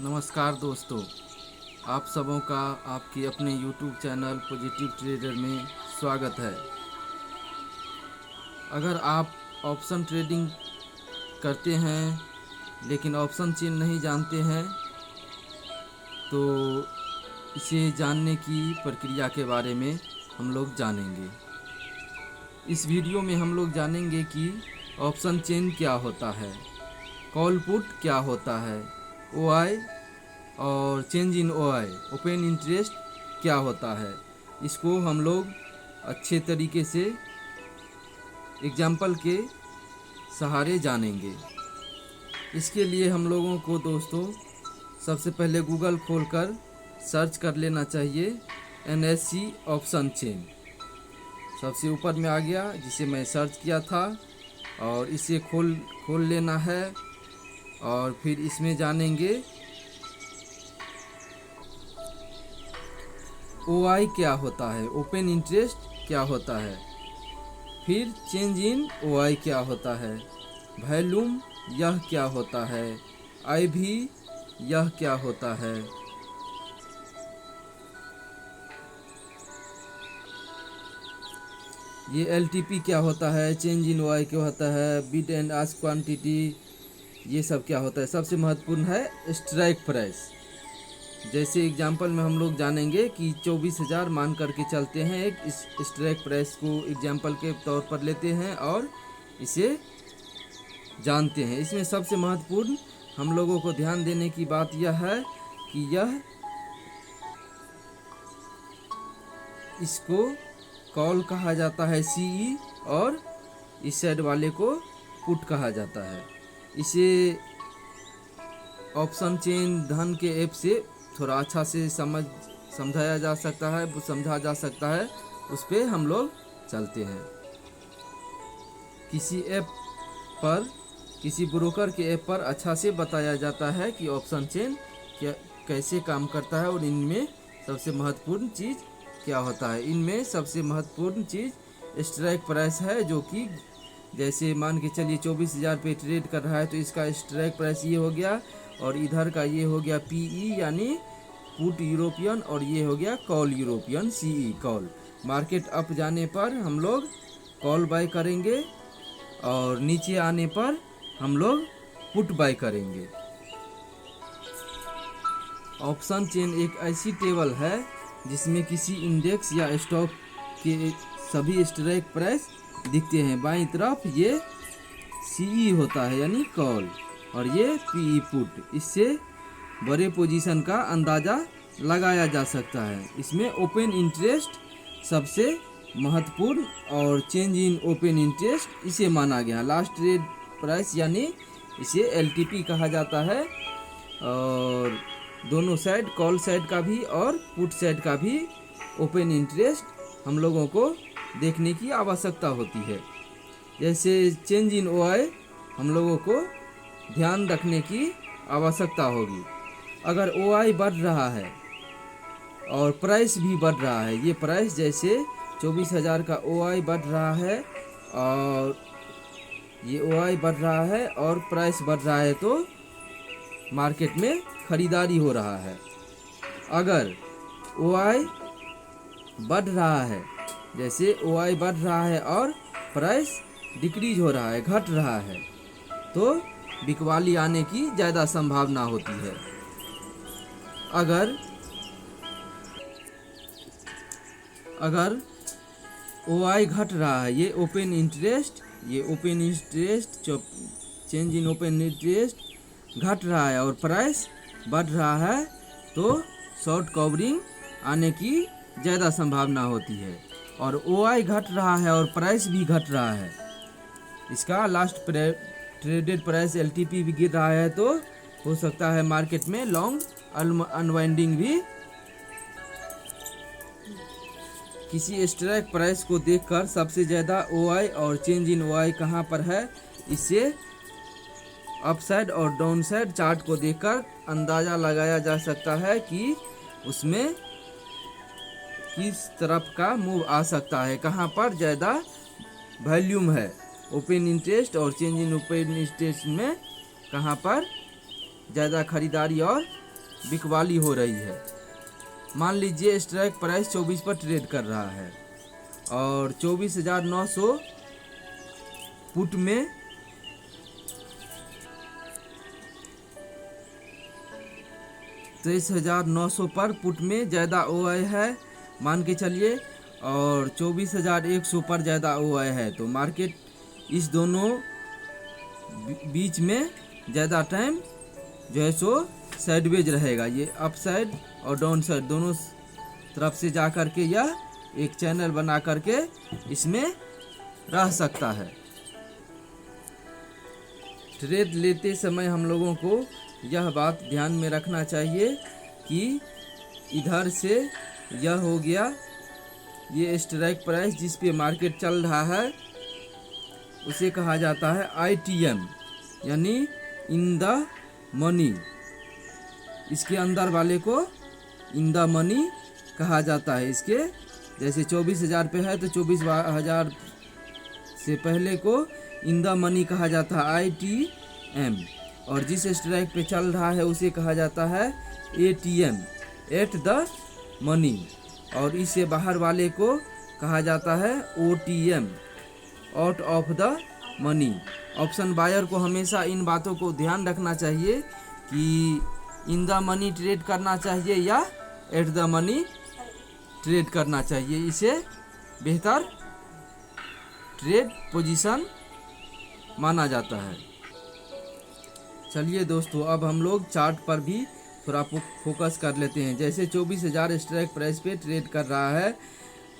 नमस्कार दोस्तों, आप सबों का आपके अपने YouTube चैनल पॉजिटिव ट्रेडर में स्वागत है। अगर आप ऑप्शन ट्रेडिंग करते हैं लेकिन ऑप्शन चेन नहीं जानते हैं तो इसे जानने की प्रक्रिया के बारे में हम लोग जानेंगे। इस वीडियो में हम लोग जानेंगे कि ऑप्शन चेन क्या होता है, कॉल पुट क्या होता है, OI और change in OI open interest क्या होता है। इसको हम लोग अच्छे तरीके से एग्जाम्पल के सहारे जानेंगे। इसके लिए हम लोगों को दोस्तों सबसे पहले गूगल खोलकर सर्च कर लेना चाहिए NSE ऑप्शन चेन। सबसे ऊपर में आ गया जिसे मैं सर्च किया था, और इसे खोल लेना है और फिर इसमें जानेंगे OI क्या होता है, ओपन इंटरेस्ट क्या होता है, फिर चेंज इन OI क्या होता है, वॉल्यूम यह क्या होता है, IV यह क्या होता है, ये LTP क्या होता है, चेंज इन OI क्या होता है, बिड एंड आस्क क्वांटिटी ये सब क्या होता है। सबसे महत्वपूर्ण है स्ट्राइक प्राइस। जैसे एग्जांपल में हम लोग जानेंगे कि 24,000 मान करके चलते हैं, एक इस स्ट्राइक प्राइस को एग्जांपल के तौर पर लेते हैं और इसे जानते हैं। इसमें सबसे महत्वपूर्ण हम लोगों को ध्यान देने की बात यह है कि इसको कॉल कहा जाता है CE और इस साइड वाले को पुट कहा जाता है। इसे ऑप्शन चेन धन के ऐप से थोड़ा अच्छा से समझा जा सकता है, उस पर हम लोग चलते हैं। किसी ऐप पर, किसी ब्रोकर के ऐप पर अच्छा से बताया जाता है कि ऑप्शन चेन कैसे काम करता है और इनमें सबसे महत्वपूर्ण चीज़ क्या होता है। इनमें सबसे महत्वपूर्ण चीज़ स्ट्राइक प्राइस है, जो कि जैसे मान के चलिए 24,000 पे ट्रेड कर रहा है तो इसका स्ट्राइक प्राइस ये हो गया, और इधर का ये हो गया PE यानी पुट यूरोपियन, और ये हो गया call European CE call. Market up जाने पर हम लोग कॉल बाय करेंगे और नीचे आने पर हम लोग पुट बाय करेंगे। ऑप्शन चेन एक ऐसी टेबल है जिसमें किसी इंडेक्स या स्टॉक के सभी स्ट्राइक प्राइस दिखते हैं। बाईं तरफ ये CE होता है यानी कॉल, और ये PE पुट। इससे बड़े पोजीशन का अंदाज़ा लगाया जा सकता है। इसमें ओपन इंटरेस्ट सबसे महत्वपूर्ण, और चेंज इन ओपन इंटरेस्ट इसे माना गया लास्ट ट्रेड प्राइस, यानी इसे LTP कहा जाता है। और दोनों साइड, कॉल साइड का भी और पुट साइड का भी ओपन इंटरेस्ट हम लोगों को देखने की आवश्यकता होती है। जैसे चेंज इन OI हम लोगों को ध्यान रखने की आवश्यकता होगी। अगर OI बढ़ रहा है और प्राइस भी बढ़ रहा है, ये प्राइस जैसे 24,000 का OI बढ़ रहा है और ये OI बढ़ रहा है और प्राइस बढ़ रहा है, तो मार्केट में खरीदारी हो रहा है। अगर OI बढ़ रहा है, जैसे OI बढ़ रहा है और प्राइस डिक्रीज हो रहा है, घट रहा है, तो बिकवाली आने की ज़्यादा संभावना होती है। अगर OI घट रहा है, ये open interest change in open interest घट रहा है और प्राइस बढ़ रहा है, तो शॉर्ट कवरिंग आने की ज़्यादा संभावना होती है। और OI घट रहा है और प्राइस भी घट रहा है, इसका लास्ट ट्रेडेड प्राइस LTP भी गिर रहा है, तो हो सकता है मार्केट में लॉन्ग अनवाइंडिंग भी। किसी स्ट्राइक प्राइस को देखकर सबसे ज़्यादा OI और चेंज इन OI कहाँ पर है, इससे अपसाइड और डाउनसाइड चार्ट को देखकर अंदाज़ा लगाया जा सकता है कि उसमें किस तरफ का मूव आ सकता है, कहाँ पर ज़्यादा वॉल्यूम है ओपन इंटरेस्ट और चेंज इन ओपन इंटरेस्ट में, कहाँ पर ज़्यादा खरीदारी और बिकवाली हो रही है। मान लीजिए स्ट्राइक प्राइस 24 पर ट्रेड कर रहा है और 24,900 पुट में 23,900 पर पुट में ज़्यादा OI है मान के चलिए, और 24,100 पर ज़्यादा OI है। तो मार्केट इस दोनों बीच में ज़्यादा टाइम जो है सो साइडवेज रहेगा। ये अप साइड और डाउन साइड दोनों तरफ से जा कर के यह एक चैनल बना करके इसमें रह सकता है। ट्रेड लेते समय हम लोगों को यह बात ध्यान में रखना चाहिए कि इधर से यह हो गया, ये स्ट्राइक प्राइस जिस पे मार्केट चल रहा है उसे कहा जाता है ITM, यानी इन द मनी। इसके अंदर वाले को इन द मनी कहा जाता है। इसके जैसे 24,000 पे है तो 24,000 से पहले को इन द मनी कहा जाता है ITM, और जिस स्ट्राइक पे चल रहा है उसे कहा जाता है ATM, एट द मनी, और इससे बाहर वाले को कहा जाता है OTM, out of the money. Option buyer को हमेशा इन बातों को ध्यान रखना चाहिए कि इन द मनी ट्रेड करना चाहिए या एट द मनी ट्रेड करना चाहिए। इसे बेहतर ट्रेड पोजीशन माना जाता है। चलिए दोस्तों, अब हम लोग चार्ट पर भी थोड़ा फोकस कर लेते हैं। जैसे 24,000 स्ट्राइक प्राइस पे ट्रेड कर रहा है,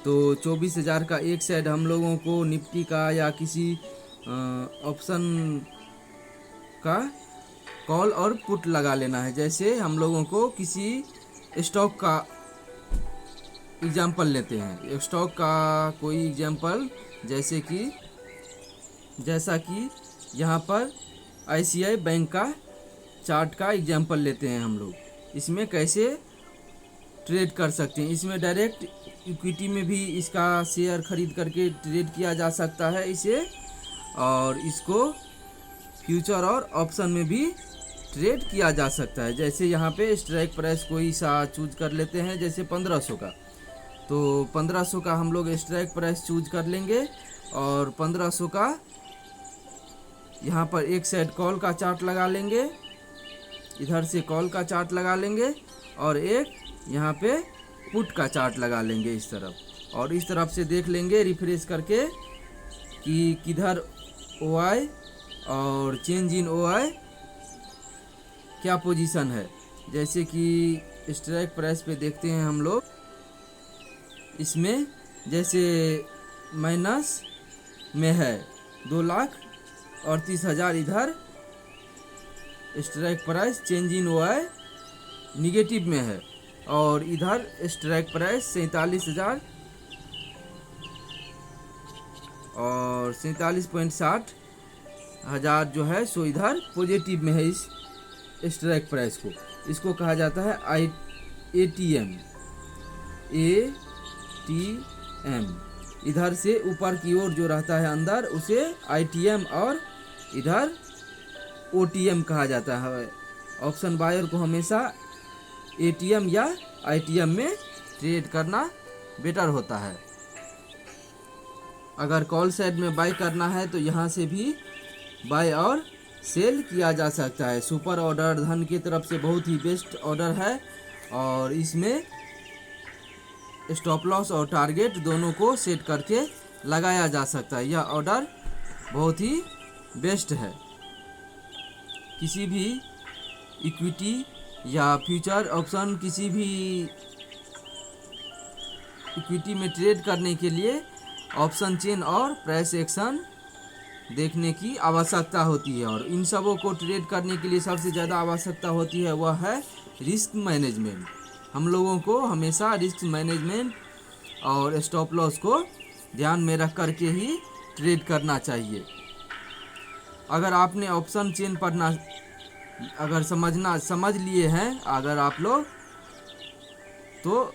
तो 24,000 का एक साइड हम लोगों को निफ्टी का या किसी ऑप्शन का कॉल और पुट लगा लेना है। जैसे हम लोगों को किसी स्टॉक का एग्जाम्पल लेते हैं, स्टॉक का कोई एग्जाम्पल, जैसा कि यहाँ पर ICI बैंक का चार्ट का एग्जाम्पल लेते हैं हम लोग। इसमें कैसे ट्रेड कर सकते हैं, इसमें डायरेक्ट इक्विटी में भी इसका शेयर खरीद करके ट्रेड किया जा सकता है इसे, और इसको फ्यूचर और ऑप्शन में भी ट्रेड किया जा सकता है। जैसे यहाँ पे स्ट्राइक प्राइस कोई सा चूज कर लेते हैं, जैसे 1500 का, तो 1500 का हम लोग स्ट्राइक प्राइस चूज कर लेंगे, और 1500 का यहाँ पर एक साइड कॉल का चार्ट लगा लेंगे, इधर से कॉल का चार्ट लगा लेंगे, और एक यहाँ पे पुट का चार्ट लगा लेंगे इस तरफ, और इस तरफ से देख लेंगे रिफ्रेश करके कि किधर OI और चेंज इन OI क्या पोजीशन है। जैसे कि स्ट्राइक प्राइस पे देखते हैं हम लोग, इसमें जैसे माइनस में है 2,38,000, इधर strike price change in OI negative में है, और इधर स्ट्राइक प्राइस 47,000 और 47.60 जो है सो इधर पॉजिटिव में है। इस स्ट्राइक प्राइस को, इसको कहा जाता है ATM। इधर से ऊपर की ओर जो रहता है अंदर उसे ITM और इधर OTM कहा जाता है। ऑप्शन बायर को हमेशा ATM या ITM में ट्रेड करना बेटर होता है। अगर कॉल साइड में बाय करना है तो यहाँ से भी बाय और सेल किया जा सकता है। सुपर ऑर्डर धन की तरफ से बहुत ही बेस्ट ऑर्डर है, और इसमें स्टॉप लॉस और टारगेट दोनों को सेट करके लगाया जा सकता है। यह ऑर्डर बहुत ही बेस्ट है। किसी भी इक्विटी या फ्यूचर ऑप्शन, किसी भी इक्विटी में ट्रेड करने के लिए ऑप्शन चेन और प्राइस एक्शन देखने की आवश्यकता होती है, और इन सबों को ट्रेड करने के लिए सबसे ज़्यादा आवश्यकता होती है वह है रिस्क मैनेजमेंट। हम लोगों को हमेशा रिस्क मैनेजमेंट और स्टॉप लॉस को ध्यान में रख कर के ही ट्रेड करना चाहिए। अगर आपने ऑप्शन चेन पढ़ना अगर समझ लिए हैं अगर आप लोग, तो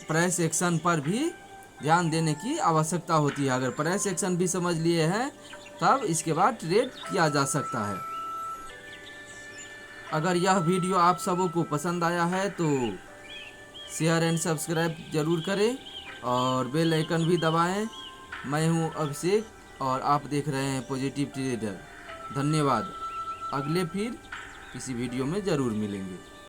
प्राइस एक्शन पर भी ध्यान देने की आवश्यकता होती है। अगर प्राइस एक्शन भी समझ लिए हैं तब इसके बाद ट्रेड किया जा सकता है। अगर यह वीडियो आप सबों को पसंद आया है तो शेयर एंड सब्सक्राइब जरूर करें और बेल आइकन भी दबाएं। मैं हूं अभिषेक और आप देख रहे हैं पॉजिटिव ट्रेडर। धन्यवाद। अगले फिर किसी वीडियो में ज़रूर मिलेंगे।